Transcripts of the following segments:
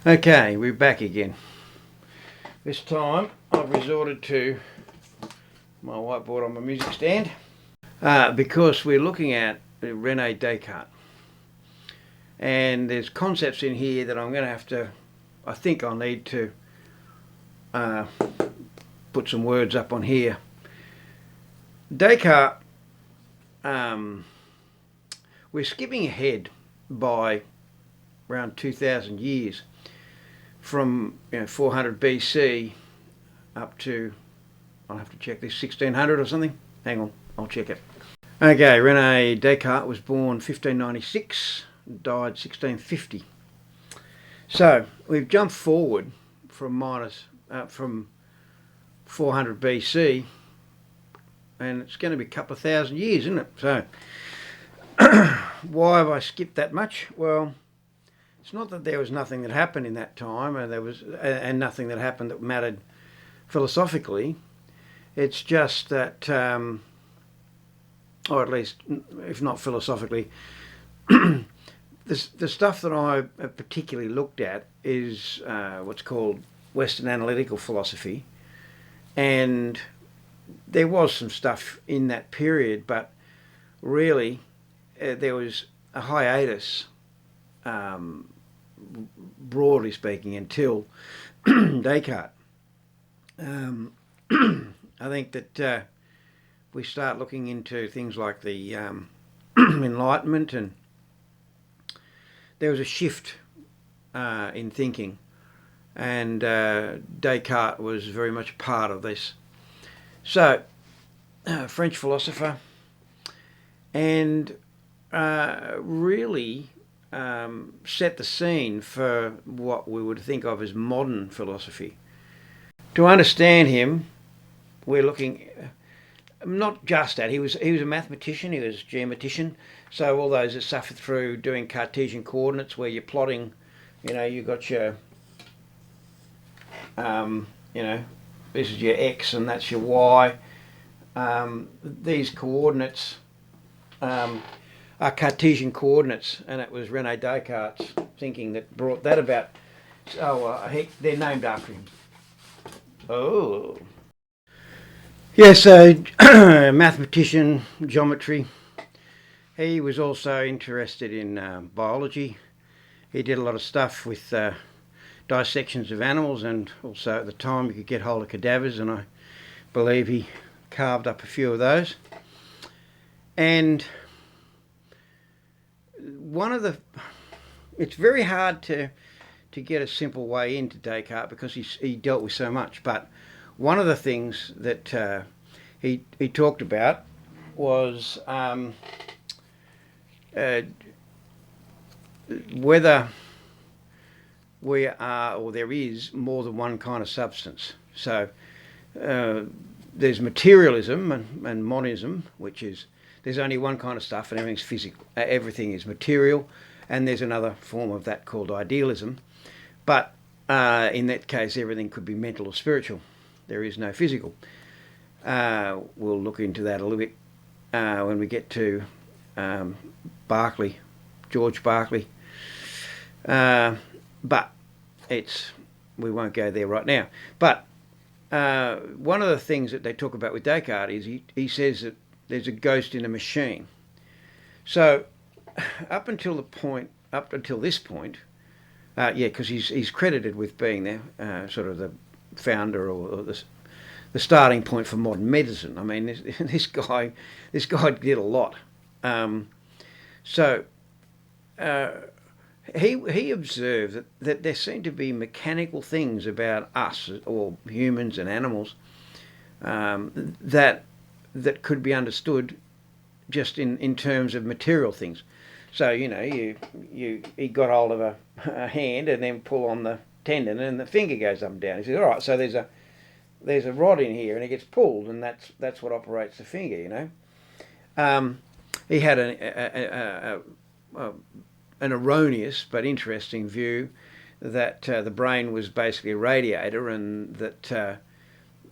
Okay, we're back again. This time I've resorted to my whiteboard on my music stand because we're looking at René Descartes. And there's concepts in here that I'm going to have to, I think I'll need to put some words up on here. Descartes, we're skipping ahead by around 2,000 years from 400 BC up to, I'll have to check this, 1600 or something. Hang on, I'll check it. Okay, René Descartes was born 1596, died 1650. So we've jumped forward from 400 BC, and it's going to be a couple of thousand years, isn't it? So why have I skipped that much? Well, it's not that there was nothing that happened in that time, and nothing that happened that mattered philosophically. It's just that, or at least, if not philosophically, the stuff that I particularly looked at is what's called Western analytical philosophy, and there was some stuff in that period, but really there was a hiatus, broadly speaking, until Descartes. I think that we start looking into things like the Enlightenment, and there was a shift in thinking, and Descartes was very much part of this. So, French philosopher, and really set the scene for what we would think of as modern philosophy. To understand him, we're looking not just at, he was a mathematician, he was a geometrician, so all those that suffered through doing Cartesian coordinates where you're plotting, you've got your, this is your X and that's your Y. These coordinates are Cartesian coordinates, and it was René Descartes' thinking that brought that about. They're named after him. Oh. Yeah, so mathematician, geometry. He was also interested in biology. He did a lot of stuff with dissections of animals, and also at the time you could get hold of cadavers, and I believe he carved up a few of those. And it's very hard to get a simple way into Descartes because he dealt with so much, but one of the things that he talked about was whether we are, or there is, more than one kind of substance. So there's materialism and monism, which is there's only one kind of stuff and everything's physical. Everything is material, and there's another form of that called idealism. But in that case, everything could be mental or spiritual. There is no physical. We'll look into that a little bit when we get to George Berkeley. But we won't go there right now. But one of the things that they talk about with Descartes is he says that there's a ghost in a machine. So up until this point, because he's credited with being sort of the founder or the starting point for modern medicine. I mean, this guy did a lot. He observed that there seemed to be mechanical things about us, or humans and animals, that could be understood just in terms of material things. So he got hold of a hand and then pull on the tendon and the finger goes up and down. He says, all right, so there's a rod in here and it gets pulled, and that's what operates the finger. He had an erroneous but interesting view that the brain was basically a radiator, and that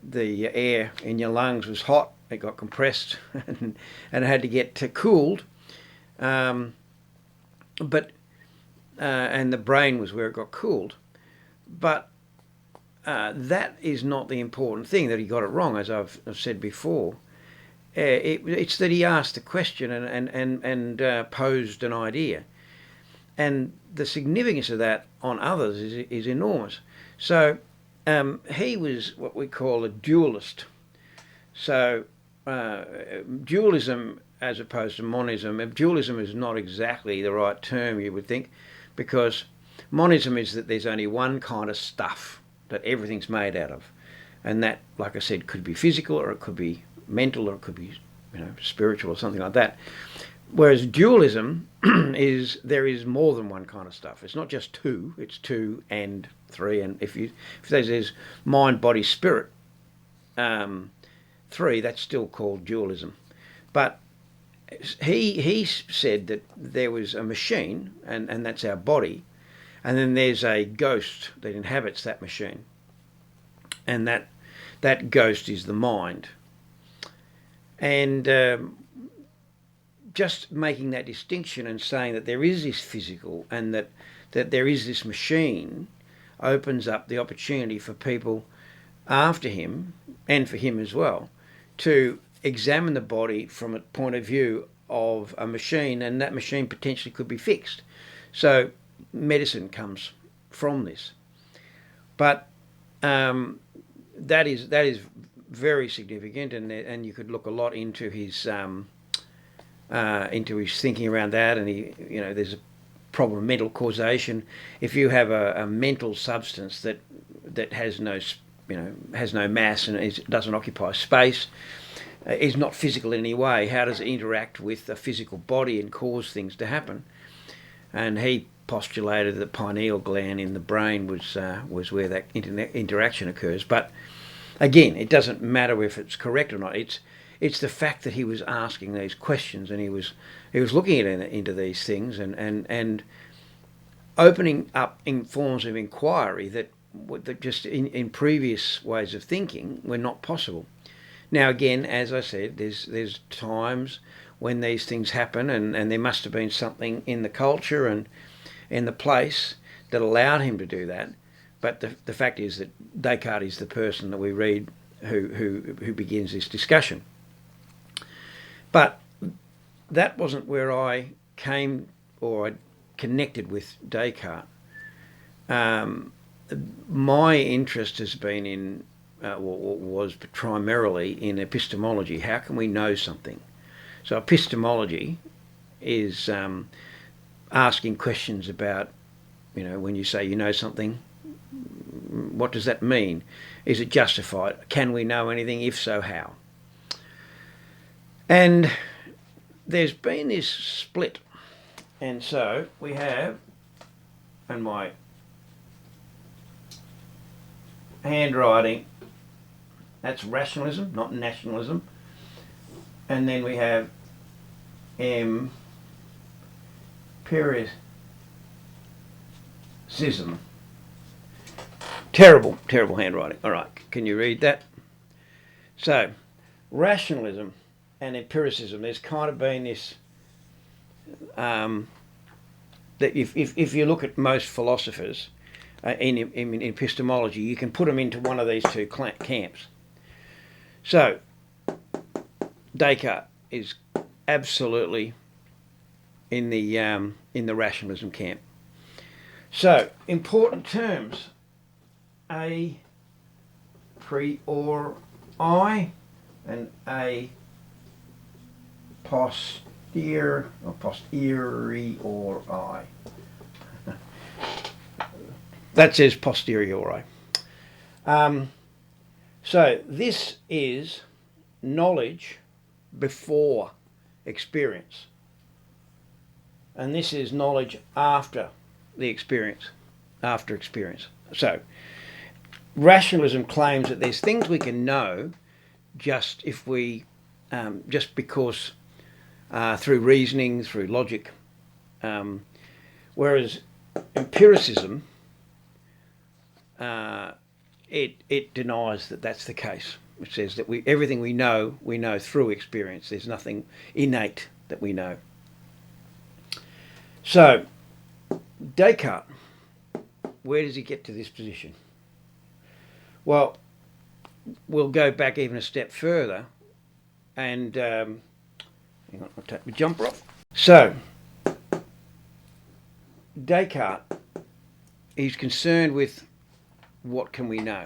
the air in your lungs was hot. It got compressed and it had to get cooled. And the brain was where it got cooled. But that is not the important thing, that he got it wrong, as I've said before. It's that he asked a question and posed an idea. And the significance of that on others is enormous. So he was what we call a dualist. So dualism, as opposed to monism, dualism is not exactly the right term, you would think, because monism is that there's only one kind of stuff that everything's made out of. And that, like I said, could be physical, or it could be mental, or it could be, spiritual, or something like that. Whereas dualism is there is more than one kind of stuff. It's not just two; it's two and three. And if there's mind, body, spirit, three, that's still called dualism. But he said that there was a machine, and that's our body, and then there's a ghost that inhabits that machine, and that ghost is the mind. And just making that distinction and saying that there is this physical and that there is this machine opens up the opportunity for people after him, and for him as well, to examine the body from a point of view of a machine, and that machine potentially could be fixed. So medicine comes from this. But that is very significant, and you could look a lot into his thinking around that. And there's a problem of mental causation. If you have a mental substance that has no mass and it doesn't occupy space, is not physical in any way, how does it interact with a physical body and cause things to happen? And he postulated that the pineal gland in the brain was where that interaction occurs. But again, it doesn't matter if it's correct or not. It's the fact that he was asking these questions, and he was looking into these things and opening up in forms of inquiry that just in previous ways of thinking were not possible. Now again, as I said, there's times when these things happen, and there must have been something in the culture and in the place that allowed him to do that. But the fact is that Descartes is the person that we read who begins this discussion. But that wasn't where I came, or I connected with Descartes. My interest has been in, was primarily in epistemology. How can we know something? So epistemology is asking questions about, when you say you know something, what does that mean? Is it justified? Can we know anything? If so, how? And there's been this split. And so we have, and my handwriting, that's rationalism, not nationalism. And then we have empiricism. Terrible handwriting. All right, can you read that? So, rationalism and empiricism, there's kind of been this, that if you look at most philosophers in epistemology, you can put them into one of these two camps. So, Descartes is absolutely in the rationalism camp. So, important terms: a priori and a posteriori. That says posteriori. So this is knowledge before experience, and this is knowledge after the experience, So rationalism claims that there's things we can know just if we, just because, through reasoning, through logic, whereas empiricism, it denies that that's the case. It says that everything we know through experience. There's nothing innate that we know. So Descartes where does he get to this position? Well, we'll go back even a step further, and hang on, I'll take my jumper off. So, Descartes is concerned with what can we know.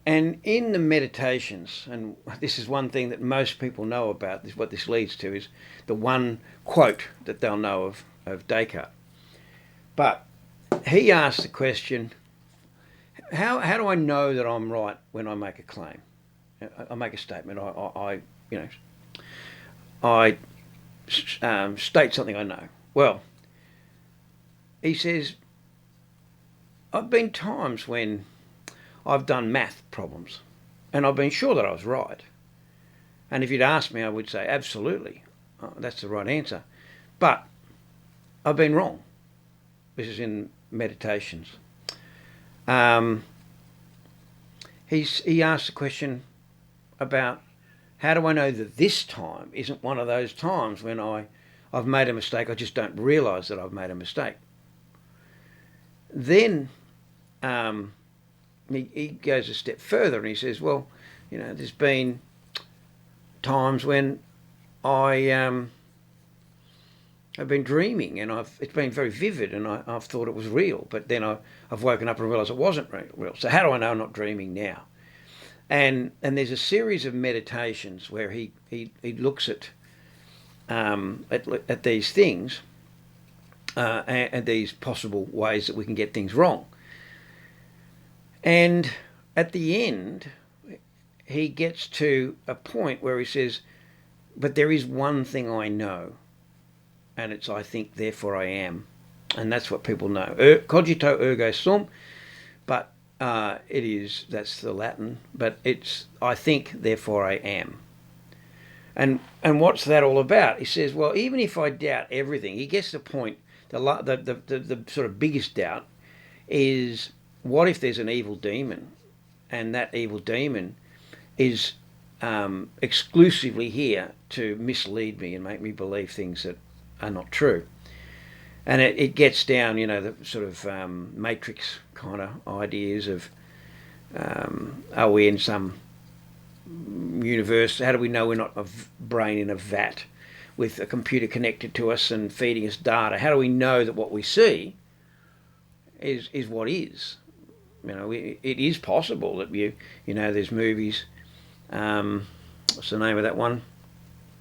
And in the meditations, and this is one thing that most people know about, what this leads to, is the one quote that they'll know of Descartes. But he asks the question, how do I know that I'm right when I make a claim? I make a statement. I state something I know. Well, he says, I've been times when I've done math problems and I've been sure that I was right. And if you'd asked me, I would say, absolutely, that's the right answer. But I've been wrong. This is in meditations. He asked the question about, how do I know that this time isn't one of those times when I've made a mistake, I just don't realise that I've made a mistake. Then he goes a step further and he says, well, there's been times when I've been dreaming and it's been very vivid and I've thought it was real, but then I've woken up and realised it wasn't real. So how do I know I'm not dreaming now? And there's a series of meditations where he looks at these things and these possible ways that we can get things wrong. And at the end, he gets to a point where he says, but there is one thing I know, and it's I think, therefore I am. And that's what people know. Cogito ergo sum, but that's the Latin, but it's I think, therefore I am. And what's that all about? He says, well, even if I doubt everything, he gets to the point, the sort of biggest doubt is, what if there's an evil demon, and that evil demon is exclusively here to mislead me and make me believe things that are not true? And it gets down, the sort of matrix kind of ideas of, are we in some universe? How do we know we're not a brain in a vat with a computer connected to us and feeding us data? How do we know that what we see is what is? It is possible that there's movies. What's the name of that one?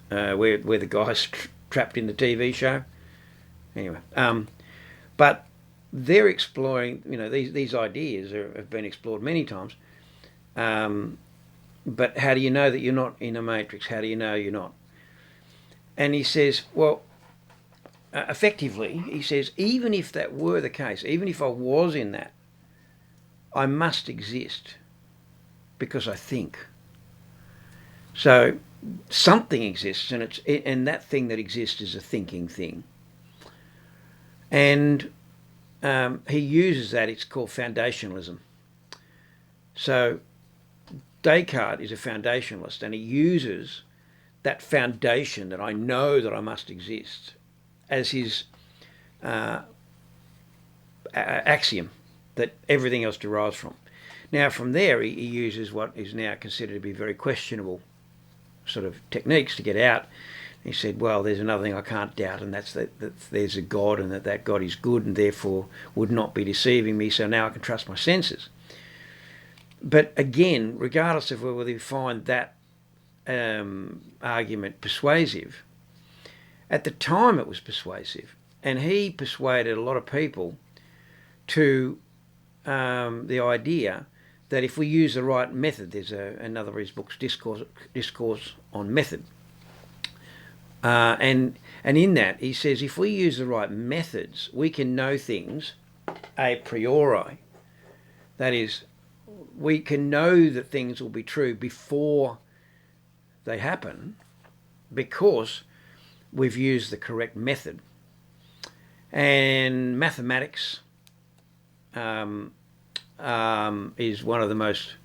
Where the guy's trapped in the TV show. Anyway, but they're exploring. These ideas have been explored many times. But how do you know that you're not in a matrix? How do you know you're not? And he says, well, effectively, he says, even if that were the case, even if I was in that, I must exist because I think. So something exists, and that thing that exists is a thinking thing. And he uses that. It's called foundationalism. So Descartes is a foundationalist, and he uses that foundation that I know that I must exist as his axiom that everything else derives from. Now, from there, he uses what is now considered to be very questionable sort of techniques to get out. He said, well, there's another thing I can't doubt, and that's that there's a God, and that God is good and therefore would not be deceiving me, so now I can trust my senses. But again, regardless of whether you find that argument persuasive, at the time it was persuasive, and he persuaded a lot of people to the idea that if we use the right method, there's another of his books, Discourse on Method, and in that he says if we use the right methods, we can know things a priori. That is, we can know that things will be true before they happen because we've used the correct method. And mathematics is one of the most,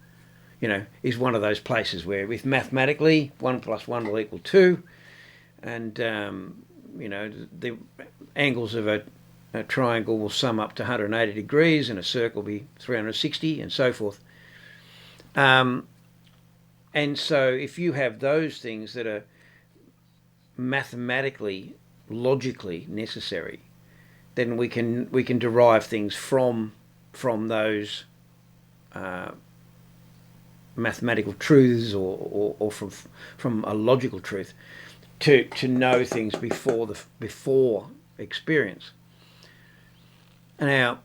is one of those places where if mathematically 1 + 1 will equal 2, and the angles of a a triangle will sum up to 180 degrees and a circle will be 360 and so forth. And so if you have those things that are mathematically, logically necessary, then we can derive things from those mathematical truths or from a logical truth to know things before experience. Now,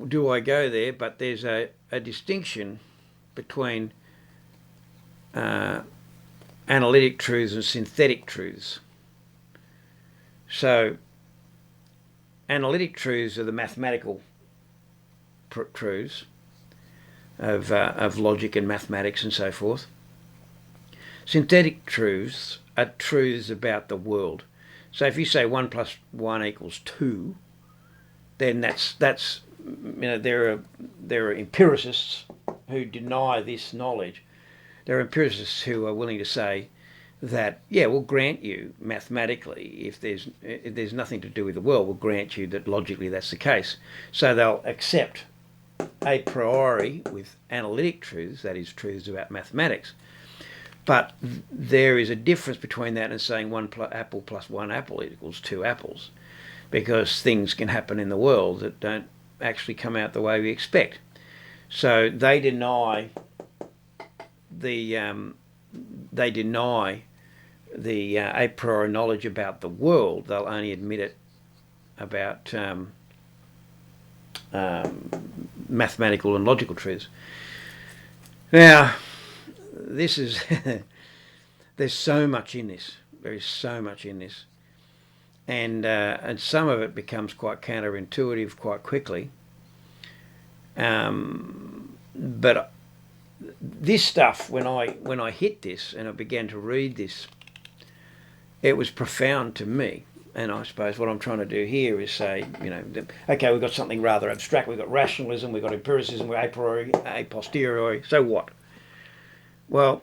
do I go there? But there's a distinction between analytic truths and synthetic truths. So, analytic truths are the mathematical truths of logic and mathematics and so forth. Synthetic truths are truths about the world. So if you say 1 + 1 = 2, then that's there are empiricists who deny this knowledge. There are empiricists who are willing to say that, yeah, we'll grant you mathematically, if there's nothing to do with the world, we'll grant you that logically that's the case. So they'll accept a priori with analytic truths, that is, truths about mathematics. But there is a difference between that and saying 1 apple + 1 apple = 2 apples, because things can happen in the world that don't actually come out the way we expect. So they deny the a priori knowledge about the world. They'll only admit it about mathematical and logical truths. Now, this is there's so much in this. There is so much in this, and some of it becomes quite counterintuitive quite quickly. But this stuff, when I hit this and I began to read this, it was profound to me. And I suppose what I'm trying to do here is say, okay, we've got something rather abstract. We've got rationalism, we've got empiricism, we've got a priori, a posteriori. So what? Well,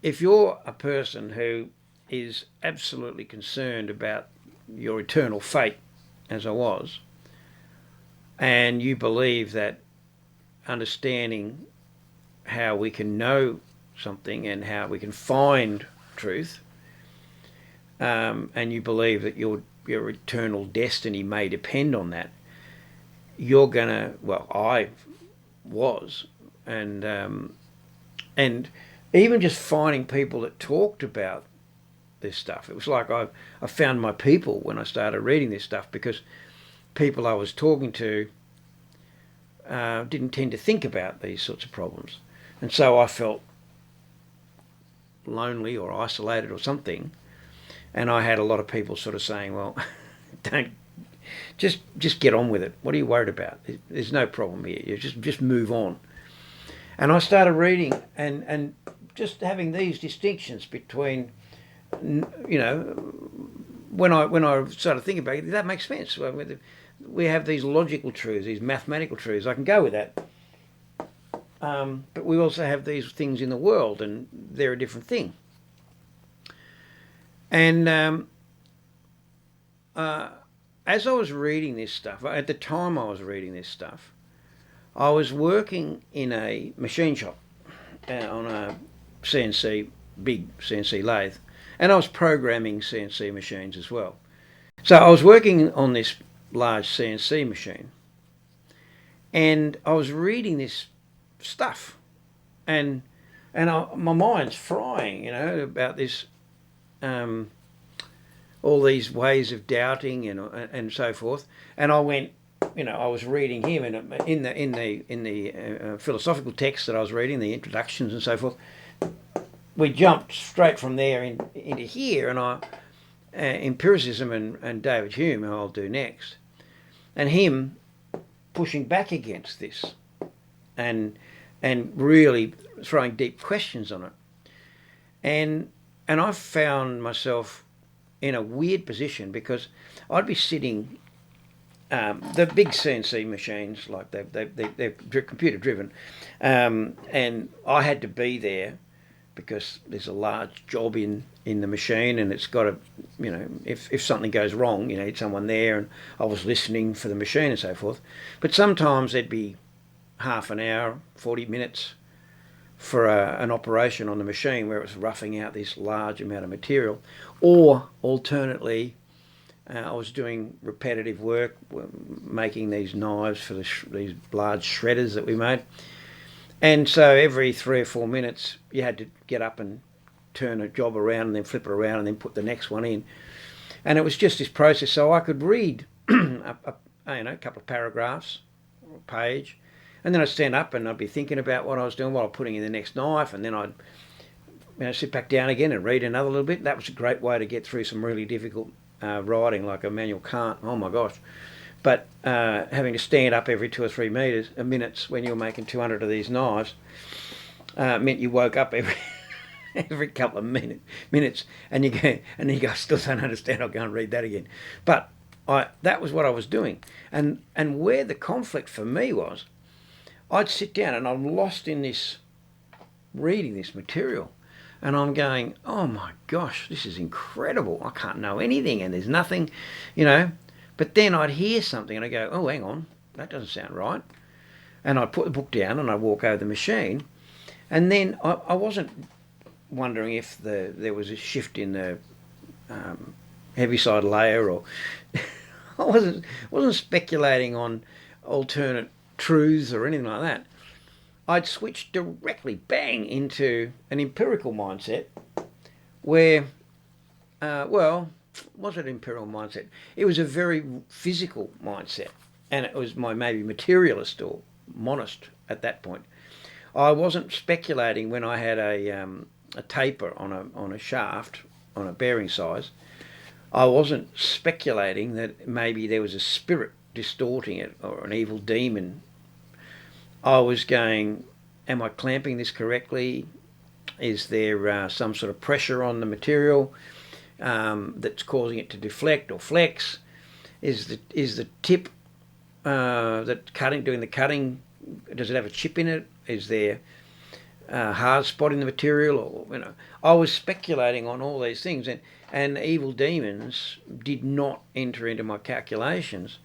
if you're a person who is absolutely concerned about your eternal fate, as I was, and you believe that understanding how we can know something and how we can find truth, and you believe that your eternal destiny may depend on that, you're gonna. Well, I was, and even just finding people that talked about this stuff, it was like I found my people when I started reading this stuff, because people I was talking to didn't tend to think about these sorts of problems, and so I felt lonely or isolated or something. And I had a lot of people sort of saying, well, don't just get on with it. What are you worried about? There's no problem here. You just move on. And I started reading and just having these distinctions between, when I started thinking about it, that makes sense. We have these logical truths, these mathematical truths. I can go with that. But we also have these things in the world, and they're a different thing. And as I was reading this stuff, at the time I was reading this stuff, I was working in a machine shop on a big CNC lathe, and I was programming CNC machines as well. So I was working on this large CNC machine, and I was reading this stuff, and my mind's frying, about this. All these ways of doubting and so forth, and I went, I was reading him, and in the philosophical text that I was reading, the introductions and so forth, we jumped straight from there into here, and empiricism and David Hume, who I'll do next, and him pushing back against this, and really throwing deep questions on it, and I found myself in a weird position, because I'd be sitting, the big CNC machines, like they're computer driven, and I had to be there because there's a large job in the machine, and it's got to, you know, if something goes wrong, you need someone there, and I was listening for the machine and so forth. But sometimes there'd be half an hour, 40 minutes for an operation on the machine where it was roughing out this large amount of material, or alternately, I was doing repetitive work, making these knives for these large shredders that we made. And so every 3 or 4 minutes, you had to get up and turn a job around and then flip it around and then put the next one in. And it was just this process. So I could read a couple of paragraphs or a page, and then I'd stand up and I'd be thinking about what I was doing while putting in the next knife, and then I'd sit back down again and read another little bit. That was a great way to get through some really difficult writing, like Immanuel Kant. Oh my gosh. But having to stand up every 2 or 3 minutes when you were making 200 of these knives meant you woke up every couple of minutes, and you go, and you go, I still don't understand. I'll go and read that again. But that was what I was doing, and where the conflict for me was, I'd sit down and I'm lost in this reading this material, and I'm going, oh my gosh, this is incredible. I can't know anything, and there's nothing, you know. But then I'd hear something and I go, oh, hang on, that doesn't sound right. And I'd put the book down and I'd walk over the machine. And then I wasn't wondering if there was a shift in the heaviside layer, or I wasn't speculating on alternate truths or anything like that. I'd switched directly, bang, into an empirical mindset where, was it empirical mindset? It was a very physical mindset, and it was my maybe materialist or monist at that point. I wasn't speculating when I had a taper on a shaft on a bearing size. I wasn't speculating that maybe there was a spirit distorting it or an evil demon. I was going, am I clamping this correctly? Is there some sort of pressure on the material that's causing it to deflect or flex? Is the tip doing the cutting? Does it have a chip in it? Is there a hard spot in the material? Or I was speculating on all these things, and evil demons did not enter into my calculations.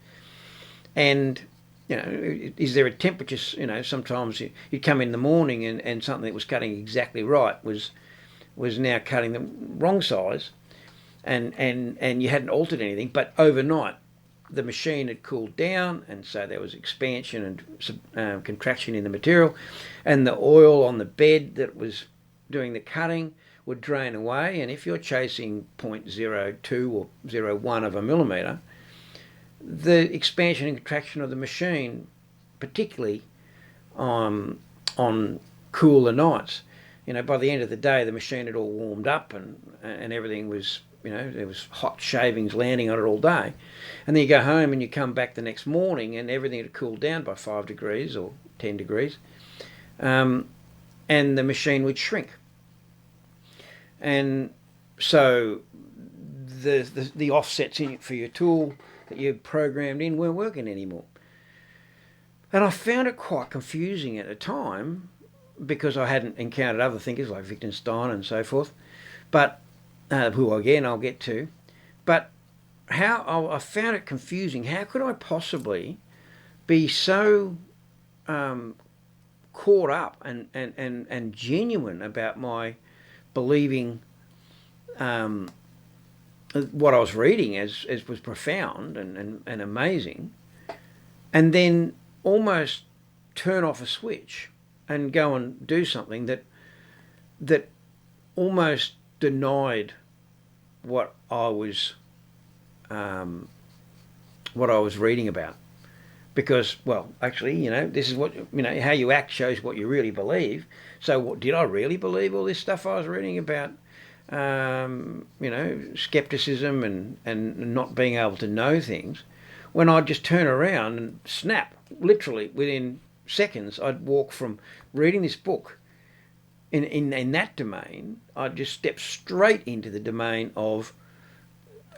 And is there a temperature? Sometimes you'd come in the morning and something that was cutting exactly right was now cutting the wrong size. And you hadn't altered anything, but overnight the machine had cooled down, and so there was expansion and contraction in the material, and the oil on the bed that was doing the cutting would drain away. And if you're chasing 0.02 or 0.01 of a millimetre, the expansion and contraction of the machine, particularly on cooler nights, by the end of the day the machine had all warmed up and everything was, there was hot shavings landing on it all day. And then you go home and you come back the next morning and everything had cooled down by 5 degrees or 10 degrees. And the machine would shrink. And so the offsets in it for your tool that you programmed in weren't working anymore. And I found it quite confusing at the time because I hadn't encountered other thinkers like Wittgenstein and so forth, but who again I'll get to. But how I found it confusing. How could I possibly be so caught up and genuine about my believing what I was reading as was profound and amazing, and then almost turn off a switch and go and do something that almost denied what I was reading about. Because, well, actually, this is what, how you act shows what you really believe. So did I really believe all this stuff I was reading about, skepticism and not being able to know things, when I'd just turn around and snap, literally within seconds, I'd walk from reading this book in that domain, I'd just step straight into the domain of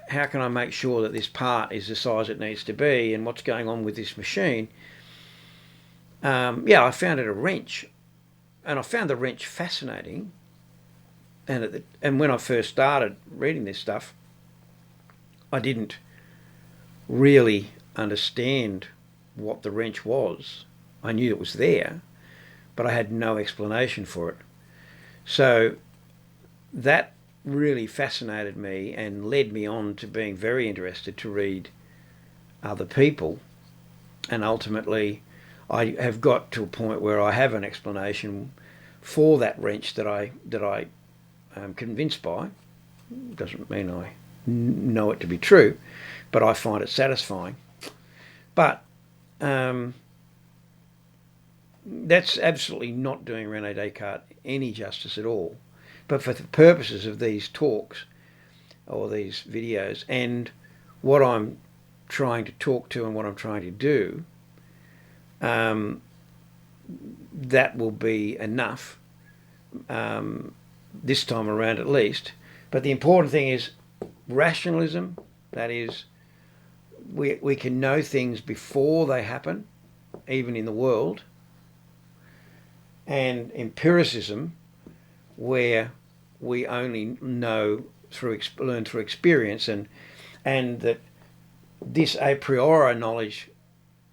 how can I make sure that this part is the size it needs to be and what's going on with this machine. I found it a wrench, and I found the wrench fascinating and when I first started reading this stuff, I didn't really understand what the wrench was. I knew it was there, but I had no explanation for it. So that really fascinated me and led me on to being very interested to read other people, and ultimately I have got to a point where I have an explanation for that wrench that I am convinced by. Doesn't mean I know it to be true, but I find it satisfying. But that's absolutely not doing Rene Descartes any justice at all. But for the purposes of these talks or these videos and what I'm trying to talk to and what I'm trying to do, that will be enough this time around at least. But the important thing is rationalism. That is, we can know things before they happen, even in the world, and empiricism, where we only know learn through experience, and that this a priori knowledge,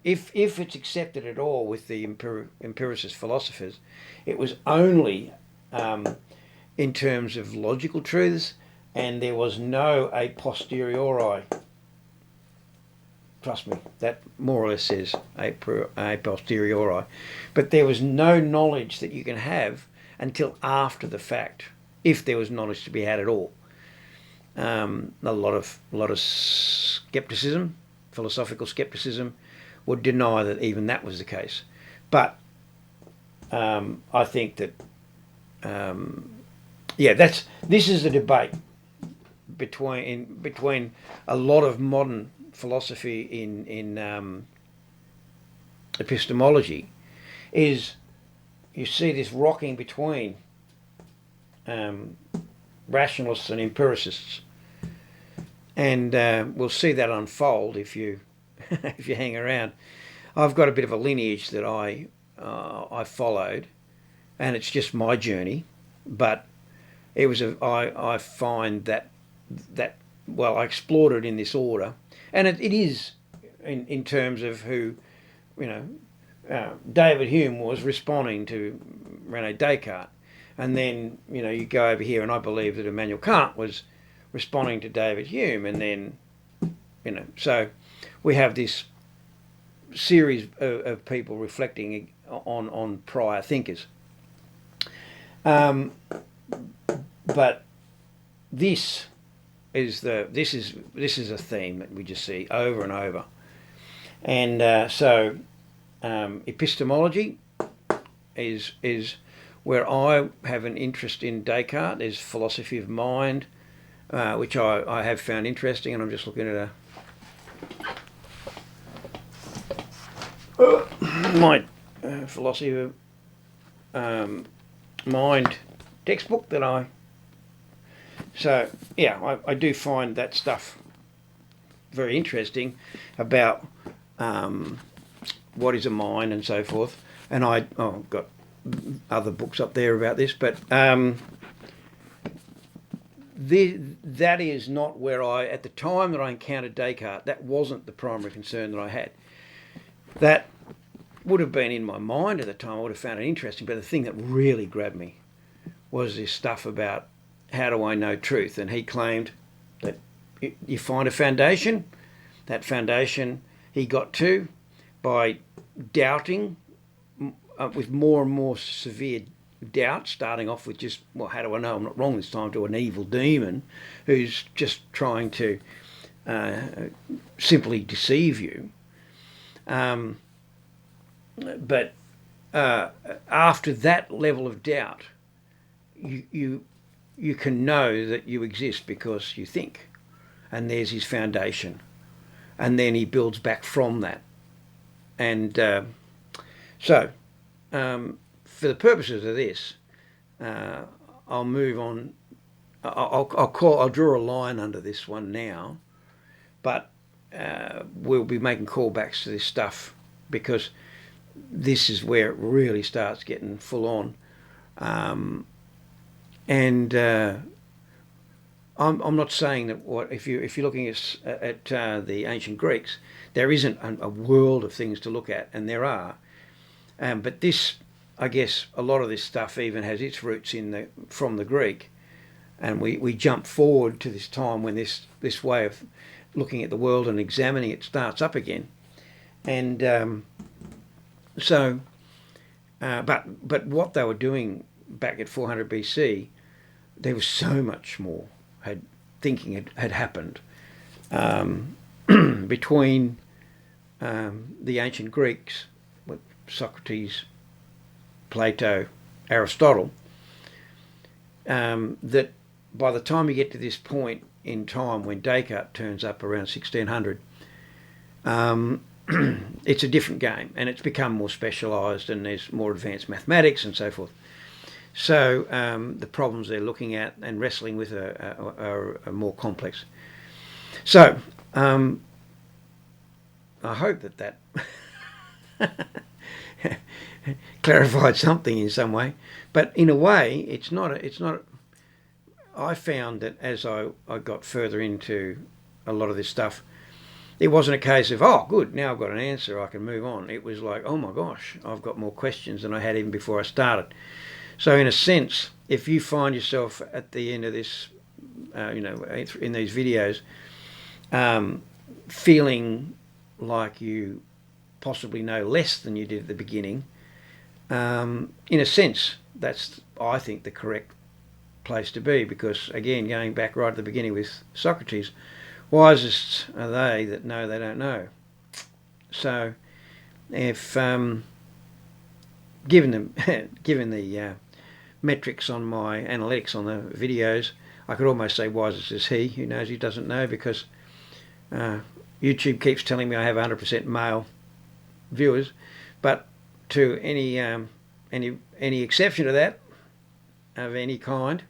if it's accepted at all with the empiricist philosophers, it was only in terms of logical truths, and there was no a posteriori. Trust me, that more or less says a posteriori. But there was no knowledge that you can have until after the fact, if there was knowledge to be had at all. A lot of skepticism, philosophical skepticism, would deny that even that was the case. But I think that this is the debate between a lot of modern philosophy in epistemology, is you see this rocking between rationalists and empiricists, and we'll see that unfold if you if you hang around. I've got a bit of a lineage that I followed, and it's just my journey, but it was I find that well, I explored it in this order, and it is in terms of who, David Hume was responding to Rene Descartes, and then you go over here, and I believe that Immanuel Kant was responding to David Hume, and then so we have this series of people reflecting on prior thinkers. But this is a theme that we just see over and over, and so epistemology is where I have an interest in Descartes. There's philosophy of mind, which I have found interesting, and I'm just looking at my philosophy of mind textbook that I do find that stuff very interesting about what is a mind and so forth, and I've got other books up there about this, but that is not where at the time that I encountered Descartes, that wasn't the primary concern that I had. That would have been in my mind at the time. I would have found it interesting, but the thing that really grabbed me was this stuff about how do I know truth, and he claimed that you find a foundation. That foundation he got to by doubting with more and more severe doubt, starting off with just, well, how do I know I'm not wrong this time, to an evil demon who's just trying to simply deceive you. But after that level of doubt, you can know that you exist because you think, and there's his foundation, and then he builds back from that. And so for the purposes of this, I'll move on. I'll draw a line under this one now, but we'll be making callbacks to this stuff because this is where it really starts getting full on. And I'm not saying that if you're looking at the ancient Greeks, there isn't a world of things to look at, and there are. But this, I guess, a lot of this stuff even has its roots from the Greek, and we jump forward to this time when this way of looking at the world and examining it starts up again, and but what they were doing back at 400 BC, there was so much more thinking had happened between the ancient Greeks with Socrates, Plato, Aristotle, that by the time you get to this point in time when Descartes turns up around 1600, it's a different game, and it's become more specialised, and there's more advanced mathematics and so forth. So the problems they're looking at and wrestling with are more complex. So I hope that clarified something in some way, but in a way, it's not. I found that as I got further into a lot of this stuff, it wasn't a case of, oh, good, now I've got an answer, I can move on. It was like, oh my gosh, I've got more questions than I had even before I started. So in a sense, if you find yourself at the end of this, in these videos, feeling like you possibly know less than you did at the beginning, in a sense, that's, I think, the correct place to be, because, again, going back right at the beginning with Socrates, wisest are they that know they don't know. So if given the metrics on my analytics on the videos, I could almost say wisest is he who knows he doesn't know, because YouTube keeps telling me I have 100% male viewers, but to any exception to that of any kind,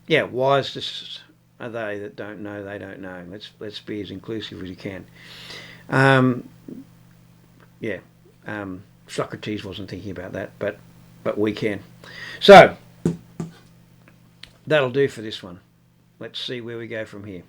wisest are they that don't know they don't know. Let's be as inclusive as you can. Socrates wasn't thinking about that, but we can. So that'll do for this one. Let's see where we go from here.